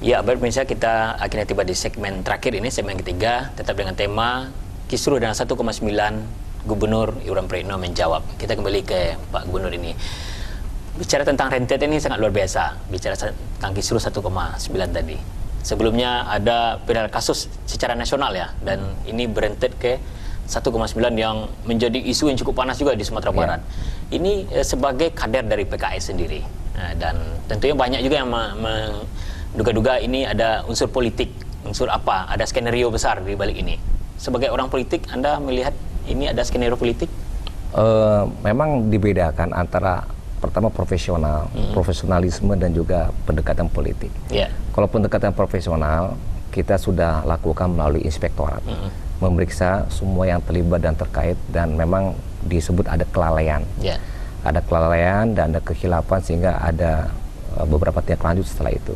Ya, baik pemirsa, kita akhirnya tiba di segmen terakhir ini, segmen ketiga, tetap dengan tema kisruh dan 1,9 Gubernur Iwan Pritno menjawab. Kita kembali ke Pak Gubernur ini. Bicara tentang rentetan ini sangat luar biasa. Bicara tentang kisruh 1,9 tadi. Sebelumnya ada viral kasus secara nasional ya, dan ini berentet ke 1,9 yang menjadi isu yang cukup panas juga di Sumatera Barat. Ini sebagai kader dari PKS sendiri. Dan tentunya banyak juga yang menduga-duga ini ada unsur politik, unsur apa, ada skenario besar di balik ini. Sebagai orang politik, Anda melihat ini ada skenario politik? Memang dibedakan antara pertama profesional, profesionalisme dan juga pendekatan politik. Kalau pendekatan profesional, kita sudah lakukan melalui inspektorat, memeriksa semua yang terlibat dan terkait, dan memang disebut ada kelalaian. Ada kelalaian dan ada kekhilafan sehingga ada beberapa tindak lanjut setelah itu.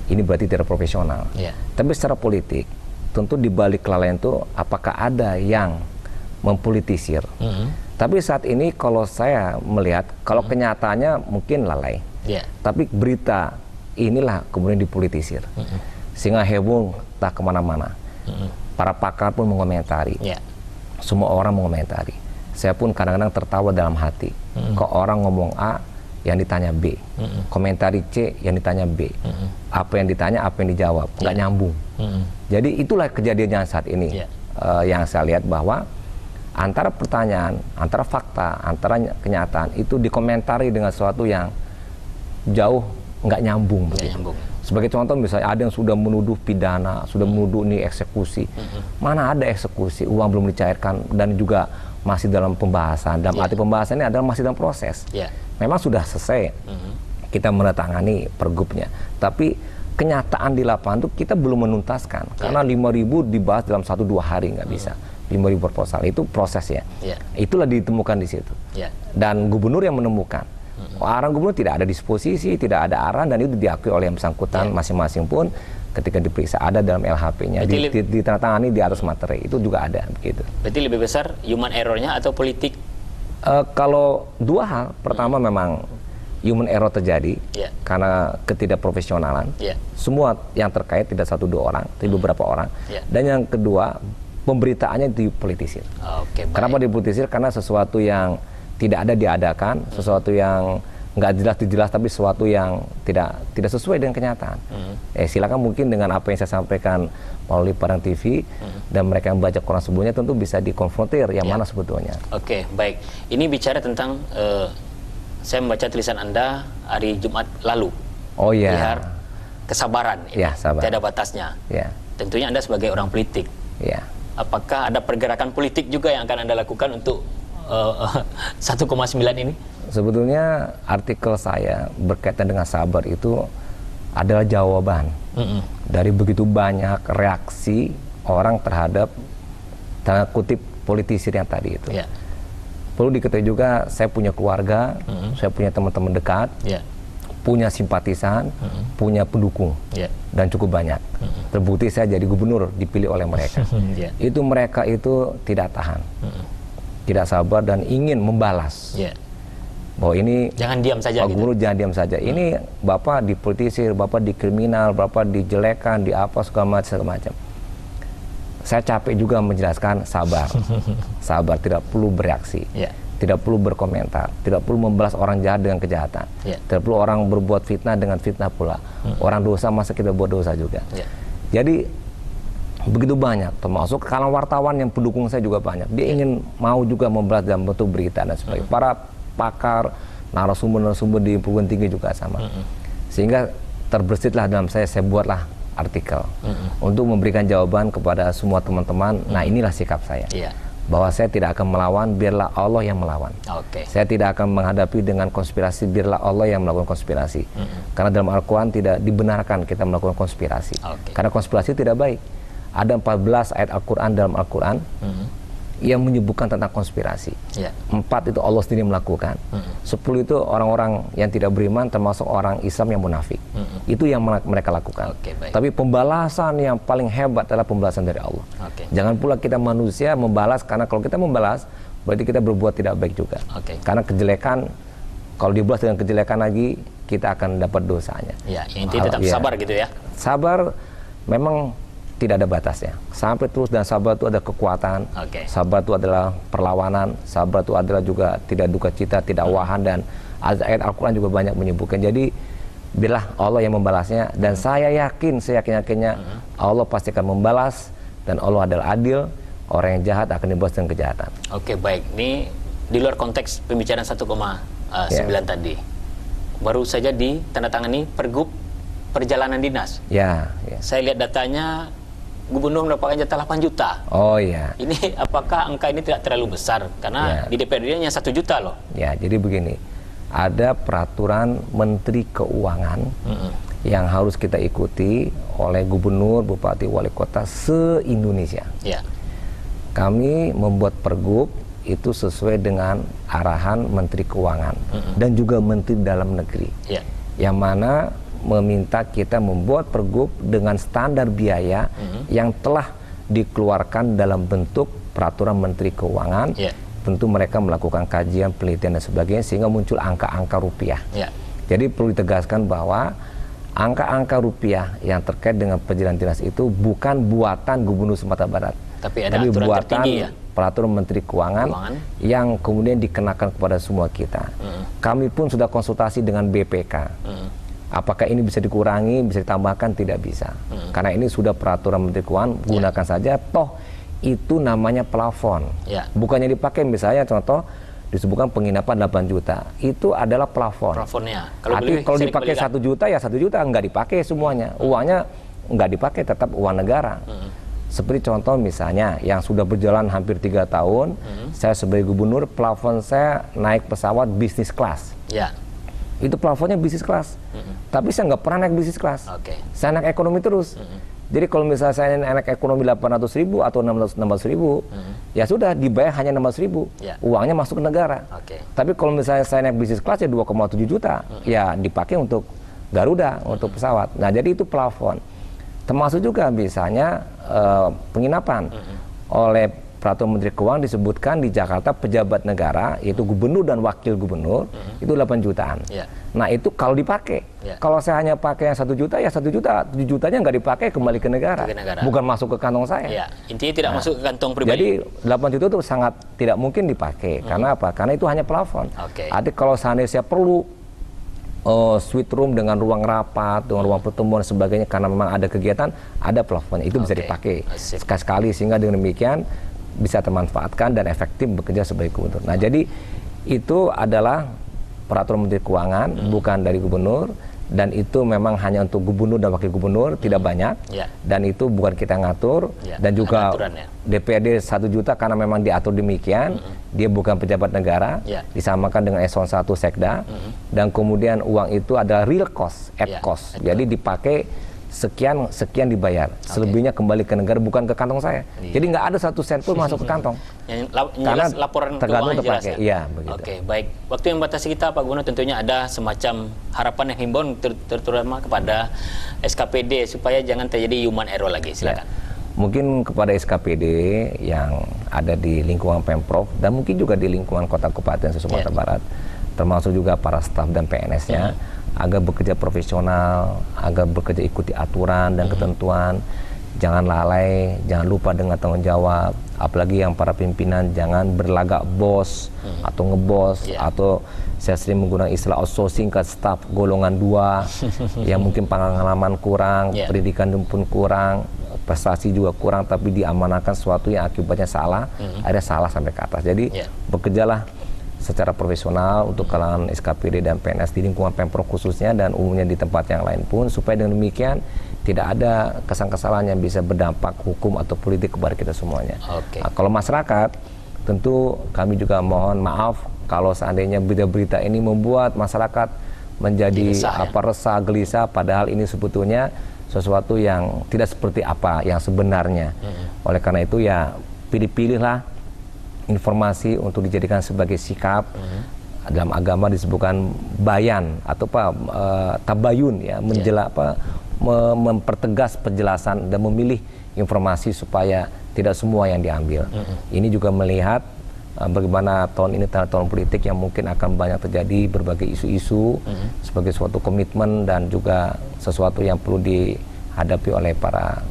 Ini berarti tidak profesional. Tapi secara politik, tentu di balik kelalaian itu apakah ada yang mempolitisir? Tapi saat ini kalau saya melihat, kalau kenyataannya mungkin lalai. Tapi berita inilah kemudian dipolitisir. Sehingga heboh tak kemana-mana. Para pakar pun mengomentari. Semua orang mengomentari. Saya pun kadang-kadang tertawa dalam hati. Kok orang ngomong A, yang ditanya B. Komentari C, yang ditanya B. Apa yang ditanya, apa yang dijawab. Nggak nyambung. Jadi itulah kejadiannya saat ini. Yang saya lihat bahwa antara pertanyaan, antara fakta, antara kenyataan itu dikomentari dengan sesuatu yang jauh nggak nyambung. Sebagai contoh misalnya ada yang sudah menuduh pidana, sudah menuduh ini eksekusi. Mana ada eksekusi, uang belum dicairkan dan juga masih dalam pembahasan. Dalam arti pembahasan ini adalah masih dalam proses. Memang sudah selesai kita menandatangani pergubnya. Tapi kenyataan di lapangan itu kita belum menuntaskan. Karena 5.000 dibahas dalam 1-2 hari nggak bisa. 5.000 proposal itu prosesnya. Itulah ditemukan di situ. Dan gubernur yang menemukan. Arahan gubernur tidak ada disposisi, tidak ada arahan, dan itu diakui oleh yang bersangkutan masing-masing pun ketika diperiksa ada dalam LHP-nya, ditandatangani di atas materi, itu juga ada begitu. Berarti lebih besar human error-nya atau politik? Kalau dua hal, pertama memang human error terjadi karena ketidakprofesionalan. Semua yang terkait tidak 1-2 orang, tapi beberapa orang. Dan yang kedua, pemberitaannya dipolitisir. Kenapa dipolitisir? Karena sesuatu yang tidak ada diadakan, sesuatu yang nggak jelas tapi sesuatu yang tidak sesuai dengan kenyataan. Silakan mungkin dengan apa yang saya sampaikan melalui Padang TV dan mereka yang membaca koran sebelumnya tentu bisa dikonfrontir yang mana sebetulnya. Baik. Ini bicara tentang saya membaca tulisan Anda hari Jumat lalu. Bihar kesabaran. Tiada batasnya. Tentunya Anda sebagai orang politik. Apakah ada pergerakan politik juga yang akan Anda lakukan untuk 1,9 ini? Sebetulnya artikel saya berkaitan dengan sabar itu adalah jawaban dari begitu banyak reaksi orang terhadap tanda kutip politisir yang tadi itu. Perlu diketahui juga saya punya keluarga, saya punya teman-teman dekat, punya simpatisan, punya pendukung, dan cukup banyak. Terbukti saya jadi gubernur dipilih oleh mereka. Itu mereka itu tidak tahan, tidak sabar dan ingin membalas. Bahwa ini jangan diam saja. Pak Gubernur jangan diam saja. Ini Bapak dipolitisir, Bapak dikriminal, Bapak dijelekan, di apa segala macam. Saya capek juga menjelaskan sabar. Sabar, tidak perlu bereaksi. Tidak perlu berkomentar, tidak perlu membalas orang jahat dengan kejahatan. Tidak perlu orang berbuat fitnah dengan fitnah pula. Orang dosa masa kita buat dosa juga. Jadi begitu banyak, termasuk kalangan wartawan yang pendukung saya juga banyak. Dia ingin mau juga membalas dalam bentuk berita dan sebagainya. Para pakar, narasumber di perguruan tinggi juga sama. Sehingga terbesitlah dalam saya buatlah artikel untuk memberikan jawaban kepada semua teman-teman. Nah, inilah sikap saya. Bahwa saya tidak akan melawan, biarlah Allah yang melawan. Saya tidak akan menghadapi dengan konspirasi, biarlah Allah yang melakukan konspirasi. Karena dalam Al-Quran tidak dibenarkan kita melakukan konspirasi. Karena konspirasi tidak baik. Ada 14 ayat Al-Quran dalam Al-Quran yang menyebutkan tentang konspirasi. 4 itu Allah sendiri melakukan. 10 itu orang-orang yang tidak beriman, termasuk orang Islam yang munafik. Itu yang mereka lakukan. Tapi pembalasan yang paling hebat adalah pembalasan dari Allah. Jangan pula kita manusia membalas, karena kalau kita membalas berarti kita berbuat tidak baik juga. Karena kejelekan, kalau dibalas dengan kejelekan lagi, kita akan dapat dosanya. Ya, intinya tetap sabar gitu ya. Sabar memang tidak ada batasnya. Sampai terus, dan sabar itu ada kekuatan. Sabar itu adalah perlawanan. Sabar itu adalah juga tidak duka cita, tidak wahan, dan ayat Al-Quran juga banyak menyebutkan. Jadi biarlah Allah yang membalasnya, dan saya yakin-yakinnya Allah pasti akan membalas, dan Allah adalah adil. Orang yang jahat akan dibalas dengan kejahatan. Oke, baik. Ini di luar konteks pembicaraan 1,9 tadi. Baru saja ditandatangani Pergub Perjalanan Dinas. Saya lihat datanya Gubernur mendapatkan jatah 8 juta. Oh iya. Ini apakah angka ini tidak terlalu besar? Karena di DPRD hanya 1 juta loh. Ya, jadi begini. Ada peraturan Menteri Keuangan yang harus kita ikuti oleh Gubernur, Bupati, Wali Kota se-Indonesia. Kami membuat pergub itu sesuai dengan arahan Menteri Keuangan dan juga Menteri Dalam Negeri. Yang mana meminta kita membuat pergub dengan standar biaya yang telah dikeluarkan dalam bentuk peraturan Menteri Keuangan. Tentu mereka melakukan kajian, penelitian dan sebagainya sehingga muncul angka-angka rupiah. Jadi perlu ditegaskan bahwa angka-angka rupiah yang terkait dengan perjalanan dinas itu bukan buatan Gubernur Sumatera Barat, tapi buatan peraturan Menteri Keuangan yang kemudian dikenakan kepada semua kita. Kami pun sudah konsultasi dengan BPK. Apakah ini bisa dikurangi, bisa ditambahkan? Tidak bisa. Karena ini sudah peraturan Menteri Keuangan, gunakan saja. Toh itu namanya plafon. Bukannya dipakai, misalnya contoh disebutkan penginapan 8 juta. Itu adalah plafon. Plafonnya. Kalau dipakai 1 juta ya 1 juta, nggak dipakai semuanya. Uangnya nggak dipakai, tetap uang negara. Seperti contoh misalnya yang sudah berjalan hampir 3 tahun, saya sebagai gubernur, plafon saya naik pesawat bisnis kelas. Itu plafonnya bisnis kelas. Tapi saya nggak pernah naik bisnis kelas. Saya naik ekonomi terus. Jadi kalau misalnya saya naik ekonomi 800.000 atau 600.000, ya sudah dibayar hanya 600.000. Uangnya masuk ke negara. Tapi kalau misalnya saya naik bisnis kelas ya 2,7 juta, ya dipakai untuk Garuda, untuk pesawat. Nah, jadi itu plafon. Termasuk juga misalnya penginapan. Oleh peraturan Menteri Keuangan disebutkan di Jakarta pejabat negara, yaitu gubernur dan wakil gubernur, itu 8 jutaan. Nah, itu kalau dipakai. Kalau saya hanya pakai yang 1 juta, ya 1 juta, 7 jutanya nggak dipakai, kembali ke negara. Bukan masuk ke kantong saya. Intinya tidak masuk ke kantong pribadi. Jadi 8 juta itu sangat tidak mungkin dipakai. Karena apa? Karena itu hanya plafon. Artinya kalau seandainya saya perlu suite room dengan ruang rapat, dengan ruang pertemuan dan sebagainya, karena memang ada kegiatan, ada plafonnya, itu bisa dipakai sekali-sekali, sehingga dengan demikian bisa termanfaatkan dan efektif bekerja sebagai gubernur. Nah, jadi itu adalah peraturan Menteri Keuangan, bukan dari gubernur, dan itu memang hanya untuk gubernur dan wakil gubernur, tidak banyak, dan itu bukan kita ngatur, dan juga DPRD 1 juta karena memang diatur demikian, dia bukan pejabat negara, disamakan dengan eselon 1 sekda, dan kemudian uang itu adalah real cost, at cost, jadi dipakai sekian dibayar, selebihnya kembali ke negara, bukan ke kantong saya. Jadi nggak ada 1 sen pun masuk ke kantong. Karena laporan tergantung terpakai. Ya, baik. Waktu yang membatasi kita, Pak Gubernur, tentunya ada semacam harapan yang himbauan terutama kepada SKPD supaya jangan terjadi human error lagi. Silakan. Mungkin kepada SKPD yang ada di lingkungan Pemprov dan mungkin juga di lingkungan Kota Kabupaten Sumatera Barat, termasuk juga para staf dan PNS-nya, agar bekerja profesional, agar bekerja ikuti aturan dan ketentuan, jangan lalai, jangan lupa dengan tanggung jawab, apalagi yang para pimpinan jangan berlagak bos atau ngebos, atau saya sering menggunakan istilah outsourcing ke staf golongan 2 yang mungkin pengalaman kurang, pendidikan pun kurang, prestasi juga kurang, tapi diamanahkan sesuatu yang akibatnya salah, ada salah sampai ke atas. Jadi bekerjalah secara profesional untuk kalangan SKPD dan PNS di lingkungan Pemprov khususnya, dan umumnya di tempat yang lain pun, supaya dengan demikian tidak ada kesalahan yang bisa berdampak hukum atau politik kepada kita semuanya. Nah, kalau masyarakat, tentu kami juga mohon maaf kalau seandainya berita-berita ini membuat masyarakat menjadi resah, gelisah, padahal ini sebetulnya sesuatu yang tidak seperti apa yang sebenarnya. Oleh karena itu ya pilih-pilihlah informasi untuk dijadikan sebagai sikap. Dalam agama disebutkan bayan atau tabayun, ya, mempertegas penjelasan dan memilih informasi supaya tidak semua yang diambil. Ini juga melihat bagaimana tahun ini tahun politik yang mungkin akan banyak terjadi berbagai isu-isu sebagai suatu komitmen dan juga sesuatu yang perlu dihadapi oleh para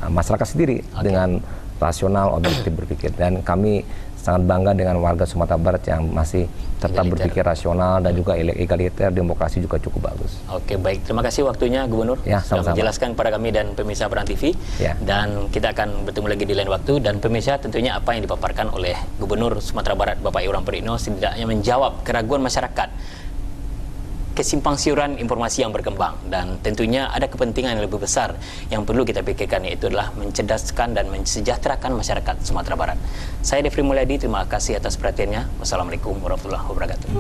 masyarakat sendiri dengan rasional, objektif berpikir. Dan kami sangat bangga dengan warga Sumatera Barat yang masih tetap berpikir rasional dan juga egaliter, demokrasi juga cukup bagus. Oke, baik. Terima kasih waktunya Gubernur ya, sudah menjelaskan kepada kami dan pemirsa Perang TV. Ya. Dan kita akan bertemu lagi di lain waktu. Dan pemirsa, tentunya apa yang dipaparkan oleh Gubernur Sumatera Barat Bapak Iwan Pritno setidaknya menjawab keraguan masyarakat, kesimpang siuran informasi yang berkembang, dan tentunya ada kepentingan yang lebih besar yang perlu kita pikirkan, yaitu adalah mencerdaskan dan mensejahterakan masyarakat Sumatera Barat. Saya Devri Mulyadi, terima kasih atas perhatiannya. Wassalamualaikum warahmatullahi wabarakatuh.